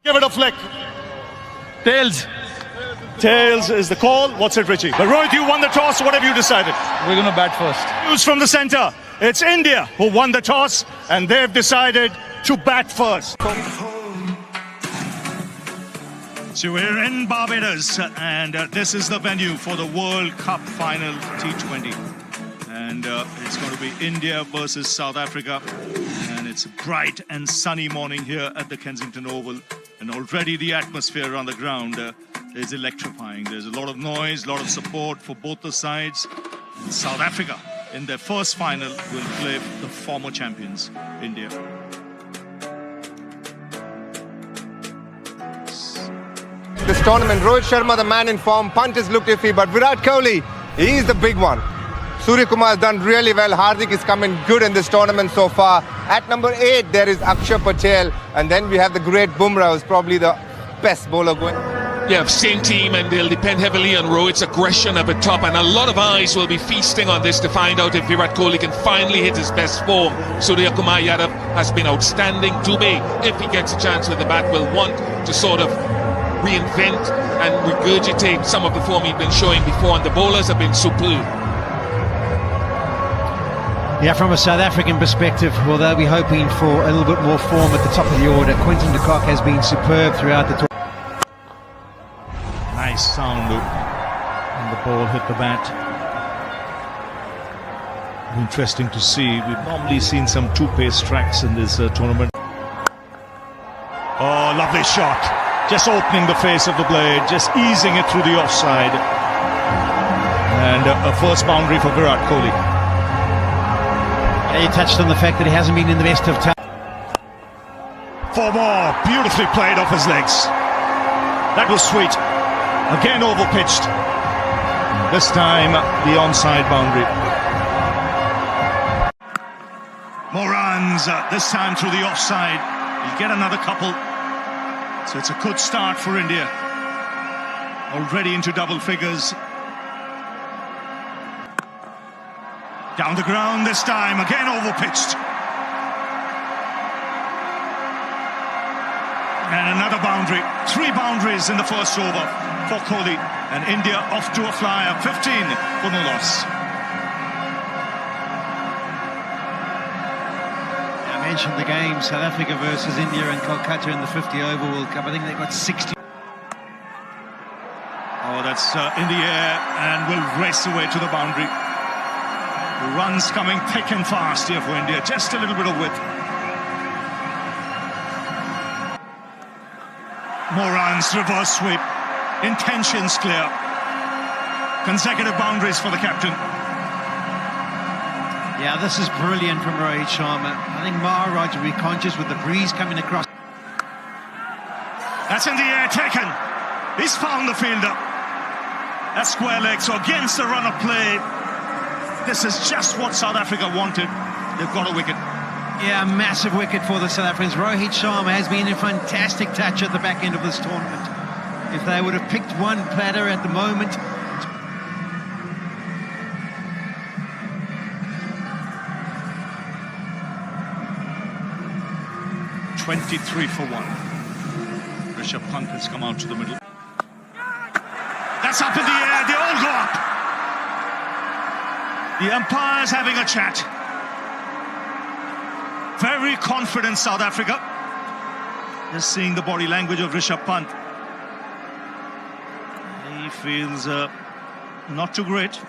Give it a flick. Tails. Tails is the call. What's it, Richie? But Rohit, you won the toss. What have you decided? We're going to bat first. News from the centre. It's India who won the toss, and they've decided to bat first. So we're in Barbados, and this is the venue for the World Cup final T20. And it's going to be India versus South Africa. And it's a bright and sunny morning here at the Kensington Oval. And already the atmosphere on the ground is electrifying. There's a lot of noise, a lot of support for both the sides. And South Africa, in their first final, will play the former champions, India. This tournament, Rohit Sharma, the man in form. Pant has looked iffy, but Virat Kohli, he's the big one. Suryakumar has done really well. Hardik is coming good in this tournament so far. At number 8, there is Axar Patel. And then we have the great Bumrah, who's probably the best bowler going. Yeah, same team, and they'll depend heavily on Rohit's aggression up at top. And a lot of eyes will be feasting on this to find out if Virat Kohli can finally hit his best form. Suryakumar Yadav has been outstanding. Dube, if he gets a chance with the bat, will want to sort of reinvent and regurgitate some of the form he'd been showing before. And the bowlers have been superb. Yeah, from a South African perspective, well, they'll be hoping for a little bit more form at the top of the order. Quinton to Kock has been superb throughout the tournament. Nice sound, and the ball hit the bat. Interesting to see. We've normally seen some two-pace tracks in this tournament. Oh, lovely shot. Just opening the face of the blade, just easing it through the offside. And a first boundary for Virat Kohli. You touched on the fact that he hasn't been in the best of times. 4 more, beautifully played off his legs. That was sweet. Again overpitched. This time the onside boundary. More runs, this time through the offside. He'll get another couple. So it's a good start for India. Already into double figures. Down the ground this time, again overpitched. And another boundary. 3 boundaries in the first over for Kohli. And India off to a flyer. 15 for no loss. I mentioned the game, South Africa versus India and Kolkata in the 50-over World Cup. I think they've got 60. Oh, that's in the air and will race away to the boundary. Runs coming thick and fast here for India. Just a little bit of width. More runs, reverse sweep. Intentions clear. Consecutive boundaries for the captain. Yeah, this is brilliant from Rohit Sharma. I think Maharaj will be conscious with the breeze coming across. That's in the air, taken. He's found the fielder. That's square leg, so against the run of play. This is just what South Africa wanted. They've got a wicket. Yeah, massive wicket for the South Africans. Rohit Sharma has been a fantastic touch at the back end of this tournament. If they would have picked one platter at the moment. (23 for 1). Rishabh Pant has come out to the middle. That's up in the air. They all go up. The umpire's having a chat. Very confident South Africa. Just seeing the body language of Rishabh Pant. He feels not too great.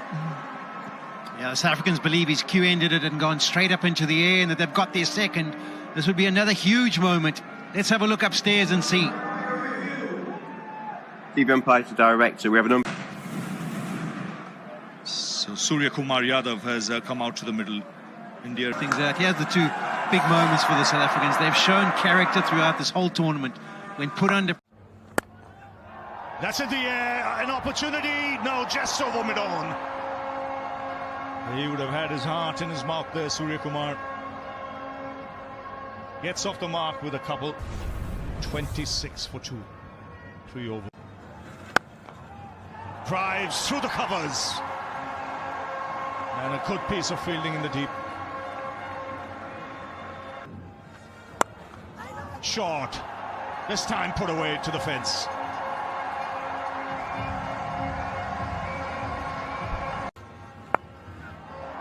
Yeah, the South Africans believe his cue ended it and gone straight up into the air and that they've got their second. This would be another huge moment. Let's have a look upstairs and see. TV umpire to director. We have a number. So Suryakumar Yadav has come out to the middle. India. Things out. Here's the 2 big moments for the South Africans. They've shown character throughout this whole tournament. When put under... That's in the air. An opportunity. No, just over mid-on. He would have had his heart in his mouth there, Suryakumar. Gets off the mark with a couple. 26 for 2. 3 over. Drives through the covers. And a good piece of fielding in the deep. Short. This time put away to the fence.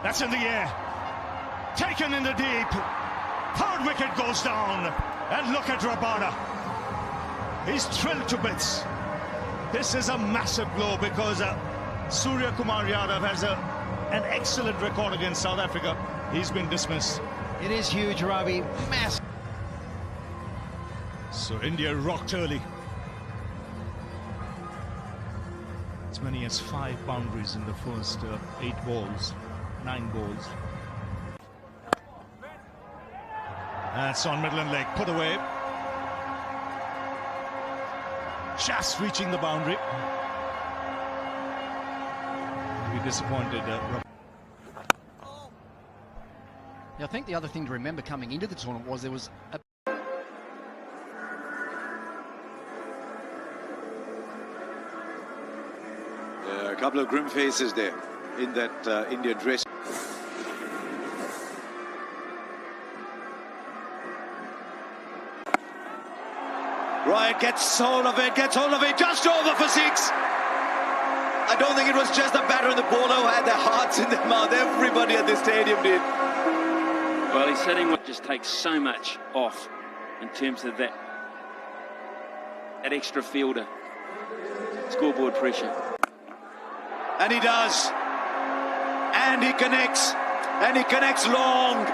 That's in the air. Taken in the deep. Third wicket goes down. And look at Rabada. He's thrilled to bits. This is a massive blow because Suryakumar Yadav has an excellent record against South Africa. He's been dismissed. It is huge, Ravi. Massive. So India rocked early. As many as 5 boundaries in the first 8 balls, 9 balls. That's on middle and leg, put away. Just reaching the boundary. Be disappointed. I think the other thing to remember coming into the tournament was there was a couple of grim faces there in that Indian dress. Rohit gets hold of it, just over for 6. I don't think it was just the batter and the bowler who had their hearts in their mouth. Everybody at the stadium did. Well, he's sitting with just takes so much off in terms of that extra fielder. Scoreboard pressure. And he does. And he connects. And he connects long.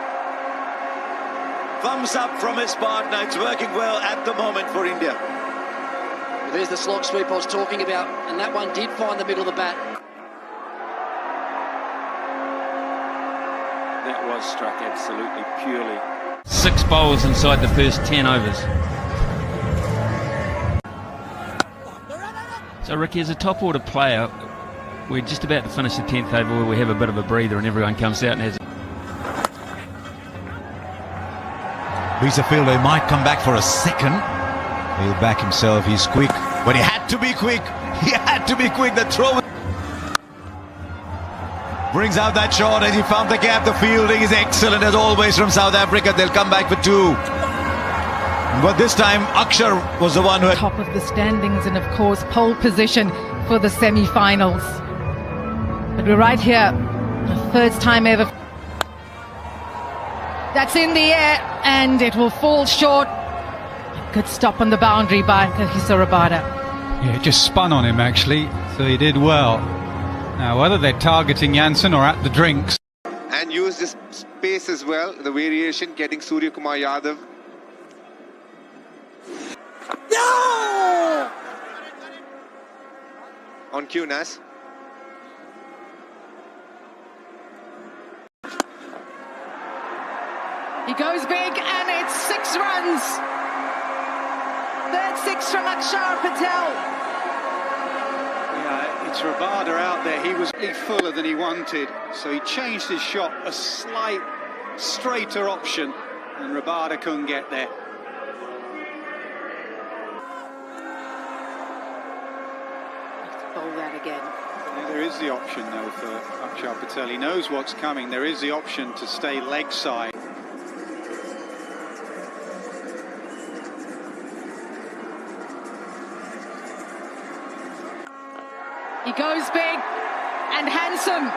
Thumbs up from his partner. It's working well at the moment for India. Well, there's the slog sweep I was talking about, and that one did find the middle of the bat. That was struck absolutely purely. 6 bowls inside the first 10 overs. So Ricky, as a top order player, we're just about to finish the 10th over where we have a bit of a breather and everyone comes out and has... Reeza fielder might come back for a second. He'll back himself, he's quick. But he had to be quick. He had to be quick. The throw brings out that shot and he found the gap. The fielding is excellent as always from South Africa. They'll come back for 2. But this time Axar was the one who had top of the standings and of course pole position for the semi-finals. But we're right here, the first time ever. That's in the air and it will fall short. A good stop on the boundary by Rabada. Yeah, it just spun on him actually, so he did well. Now whether they're targeting Jansen or at the drinks. And use this space as well, the variation, getting Suryakumar Yadav. No! On cue, Nas. He goes big and it's 6 runs. Third 6 from Axar Patel. Yeah, it's Rabada out there. He was fuller than he wanted, so he changed his shot, a slight straighter option, and Rabada couldn't get there. Let's bowl that again. Yeah, there is the option though for Axar Patel. He knows what's coming. There is the option to stay leg side. He goes big and handsome.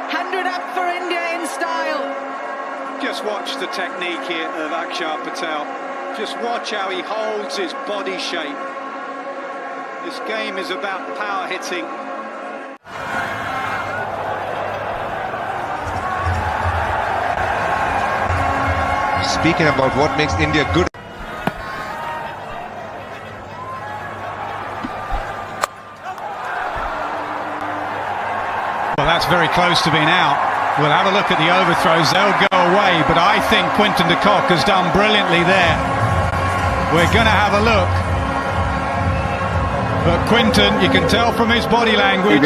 100 up for India in style. Just watch the technique here of Axar Patel. Just watch how he holds his body shape. This game is about power hitting. Speaking about what makes India good. Well, that's very close to being out. We'll have a look at the overthrows. They'll go away, but I think Quinton de Kock has done brilliantly there. We're going to have a look. But Quinton, you can tell from his body language.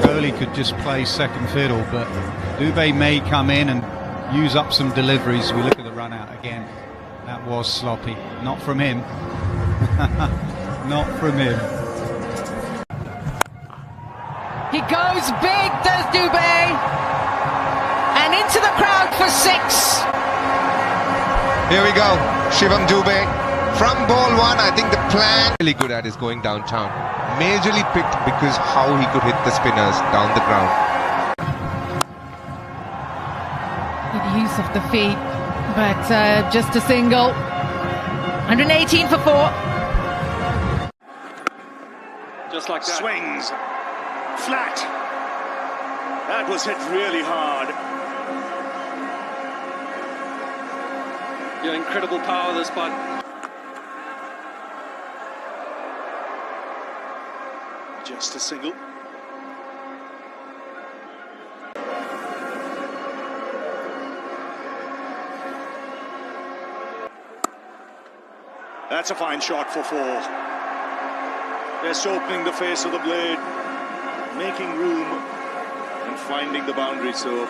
Kohli could just play second fiddle, but Dube may come in and use up some deliveries. We look at the run out again. That was sloppy. Not from him. Not from him. He goes big, does Dube. And into the crowd for 6. Here we go, Shivam Dube. From ball 1, I think the plan really good at is going downtown. Majorly picked because how he could hit the spinners down the ground. Good use of the feet, but just a single. 118 for 4. Just like that. Swings. Flat. That was hit really hard. Yeah, incredible power this bud. Just a single. That's a fine shot for 4. Just opening the face of the blade, making room and finding the boundary. So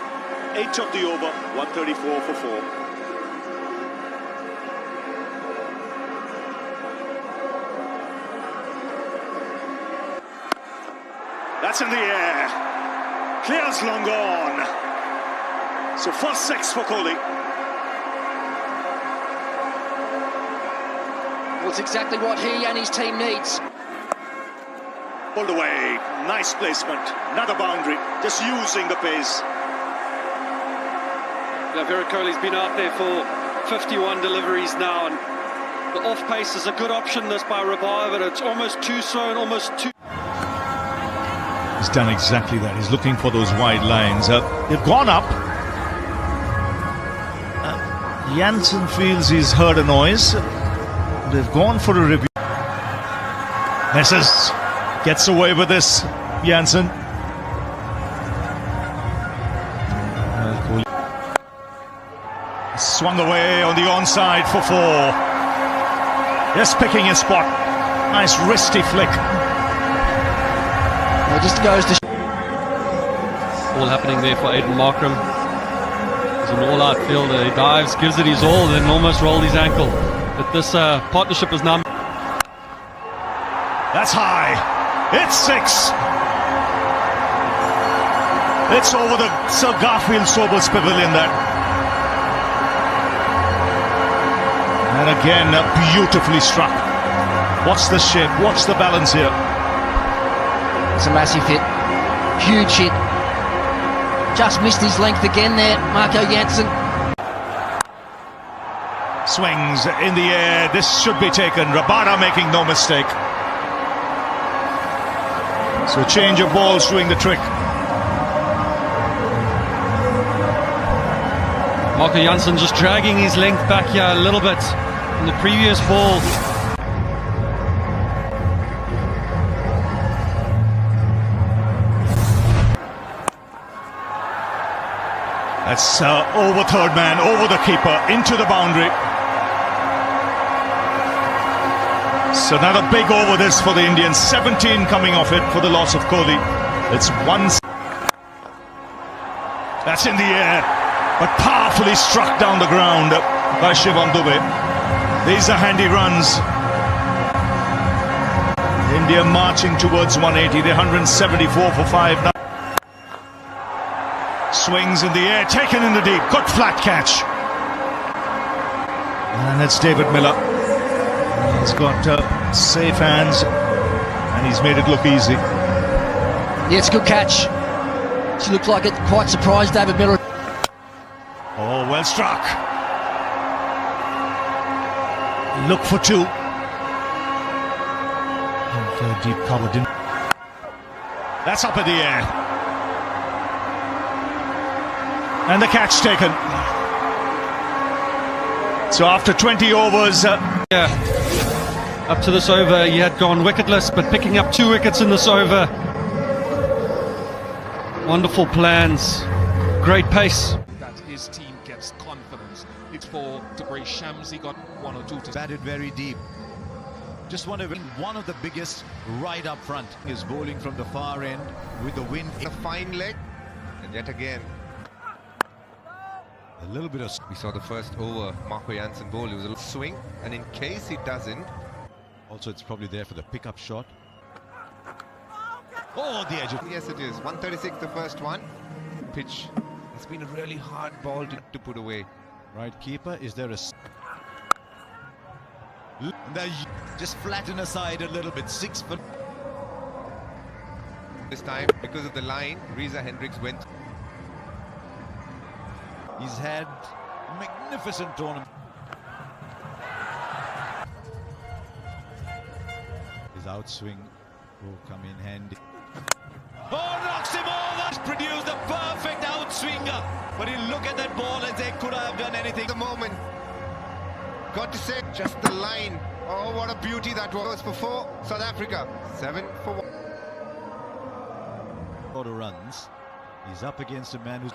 8 of the over, 134 for 4. That's in the air. Clears long gone. So first 6 for Kohli. Well, it's exactly what he and his team needs. Pulled away. Nice placement. Another boundary. Just using the pace. Yeah, Virat Kohli's been out there for 51 deliveries now, and the off pace is a good option this by Revive, but it's almost too slow and almost too... He's done exactly that. He's looking for those wide lines. They've gone up. Jansen feels he's heard a noise. They've gone for a review. Misses. Gets away with this, Jansen. Swung away on the onside for 4. Just picking his spot. Nice wristy flick. It just goes to... All happening there for Aiden Markram. He's an all-out fielder. He dives, gives it his all, then almost rolled his ankle. But this partnership is now... That's high. It's 6. It's over the Sir Garfield Sobers Pavilion there. And again, beautifully struck. Watch the shape, watch the balance here. It's a massive hit. Huge hit. Just missed his length again there, Marco Jansen. Swings in the air. This should be taken. Rabada making no mistake. So change of balls doing the trick. Marco Jansen just dragging his length back here a little bit in the previous ball. That's over third man, over the keeper, into the boundary. So another big over this for the Indians. 17 coming off it for the loss of Kohli. It's 1. That's in the air, but powerfully struck down the ground by Shivam Dube. These are handy runs. India marching towards 180. They're 174 for 5 now. Swings in the air, taken in the deep. Good flat catch. And it's David Miller. He's got safe hands and he's made it look easy. Yeah, it's a good catch. She looked like it quite surprised David Miller. Oh, well struck. Look for 2. And deep cover didn't. That's up in the air. And the catch taken. So after 20 overs... yeah, up to this over, he had gone wicketless, but picking up 2 wickets in this over. Wonderful plans. Great pace. That his team gets confidence. It's for Dube Shams. He got 1 or 2 to... Batted very deep. Just one of the biggest right up front. Is bowling from the far end with the wind. A fine leg. And yet again, A little bit of... We saw the first over, Marco Jansen bowl. It was a little swing, and in case he doesn't... Also, it's probably there for the pickup shot. Oh, the edge of... Yes, it is. 136, the first one. Pitch. It's been a really hard ball to put away. Right keeper, is there a... They're just flatten aside a little bit. 6 for... This time, because of the line, Reeza Hendricks went... He's had a magnificent tournament. His outswing will come in handy. Oh, knocks him over! He's produced a perfect outswinger. But he look at that ball and say, could I have done anything? At the moment, got to say, just the line. Oh, what a beauty that was for 4. South Africa, 7 for 1. Auto runs. He's up against a man who's...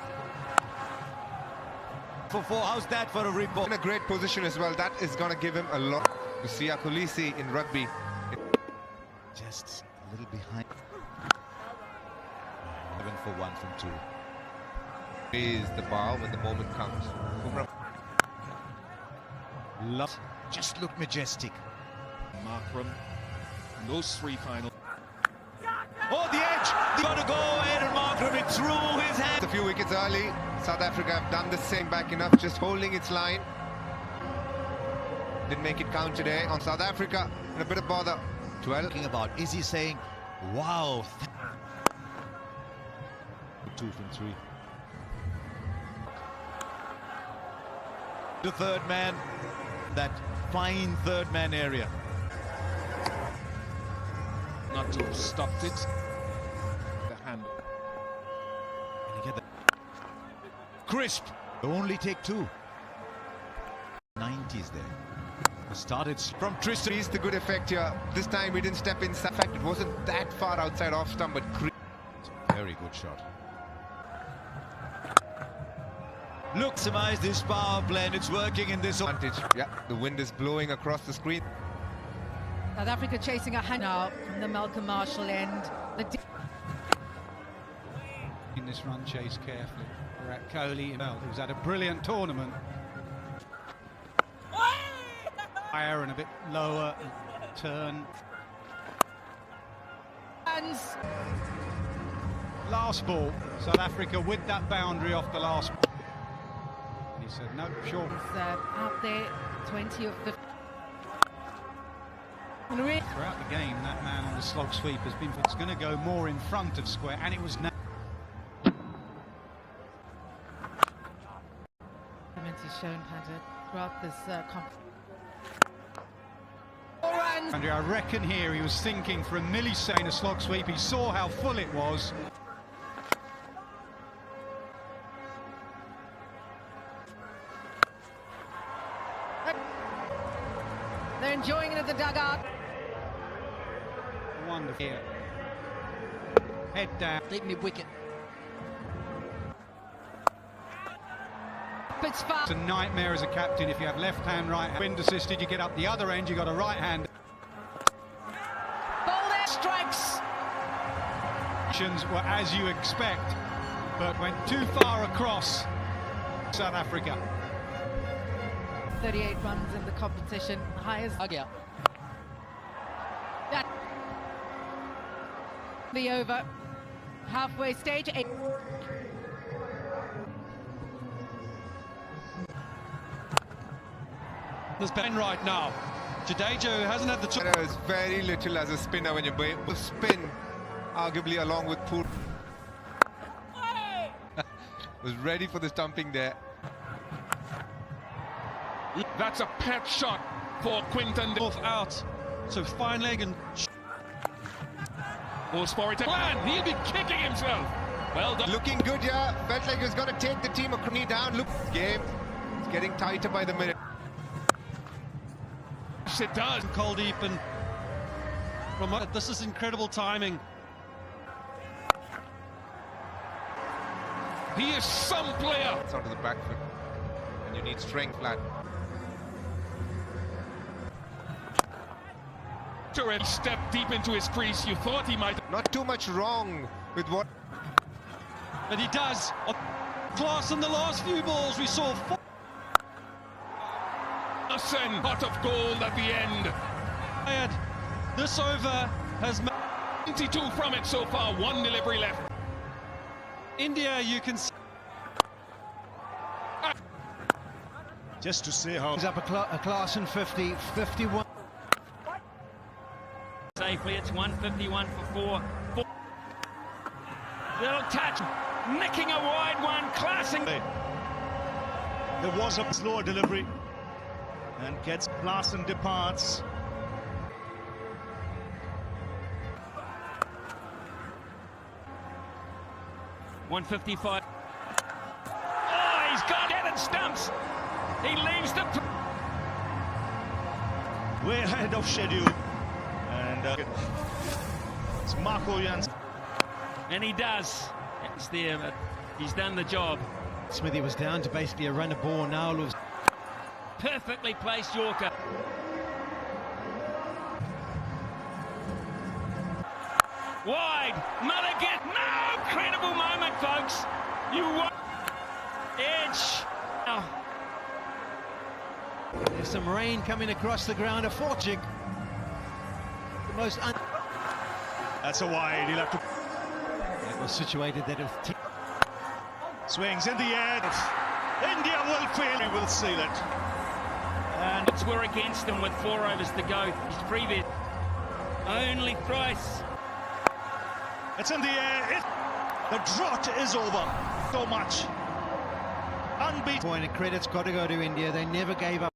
For 4, how's that for a rebound? In a great position as well. That is going to give him a lot. To see Kuldeep in rugby. Just a little behind. 7 for 1 from 2. Is the bar when the moment comes. Bumrah. Just look majestic. Markram, those 3 final. Oh, the edge! They got to go ahead and Markram it through his hand. A few wickets early. South Africa have done the same back enough, just holding its line. Didn't make it count today on South Africa. In a bit of bother. 12. Thinking about, is he saying, wow? 2 from 3. The third man, that fine third man area. Not to have stopped it. The hand. And you get the crisp. Only take 2. 90s there. Started from Tristan. He's the good effect here. This time he didn't step inside. In fact, it wasn't that far outside off stump, but very good shot. Look, maximize this power play, and it's working in this advantage. Yeah, the wind is blowing across the screen. South Africa chasing a hand now from the Malcolm Marshall end. In this run chase carefully. Virat Kohli, who's had a brilliant tournament. Higher and a bit lower turn. Hands. Last ball, South Africa with that boundary off the last. He said, no, sure. He's out there, 20 or 50. Throughout the game, that man on the slog sweep has been. It's going to go more in front of square, and it was now. He's shown Pandya throughout this competition. Andrew, I reckon here he was thinking for a millisecond a slog sweep. He saw how full it was. They're enjoying it at the dugout. Wonderful here. Head down. Deep mid wicket. It's far. It's a nightmare as a captain if you have left hand, right hand. Wind assisted, you get up the other end, you got a right hand. Ball there, strikes. Actions were as you expect, but went too far across South Africa. 38 runs in the competition, highest. That the over, halfway stage. 8. There's Ben right now. Jadeja hasn't had the chance. There is very little as a spinner when you spin, arguably along with Poor. Was ready for the stumping there. That's a pet shot for Quinton. Both out. So fine leg and... All sport plan. He'll be kicking himself. Well done. Looking good, yeah. Felt like he was going to take the team a knee down. Look, game. It's getting tighter by the minute. It does. Kuldeep and from this is incredible timing. He is some player. It's onto the back foot, and you need strength, lad. He stepped deep into his crease. You thought he might. Not too much wrong with what. But he does. Klaasen, the last few balls we saw. Klaasen, pot of gold at the end. This over has 22 from it so far, one delivery left. India, you can see. Just to see how... He's up a Klaasen 50, 51. Safely, it's 151 for 4. Little touch, nicking a wide one, Klaasen. There was a slower delivery and gets Klaasen departs. $155. Oh, he's got it and stumps. He leaves the... Way ahead of schedule. And it's Marco Jans. And he does. It's there, but he's done the job. Smithy was down to basically a runner ball. Now looks Perfectly placed Yorker. Wide. Mulligan. No! Incredible moment, folks. You won. Edge. Oh. There's some rain coming across the ground. A fortune. The most That's a wide. He'll have to... That was situated that it Swings in the air. India will fail. We will see that. And it's were against him with 4 overs to go. His previous only thrice. It's in the air. The drought is over. So much. Unbeaten. point. And credit's got to go to India. They never gave up.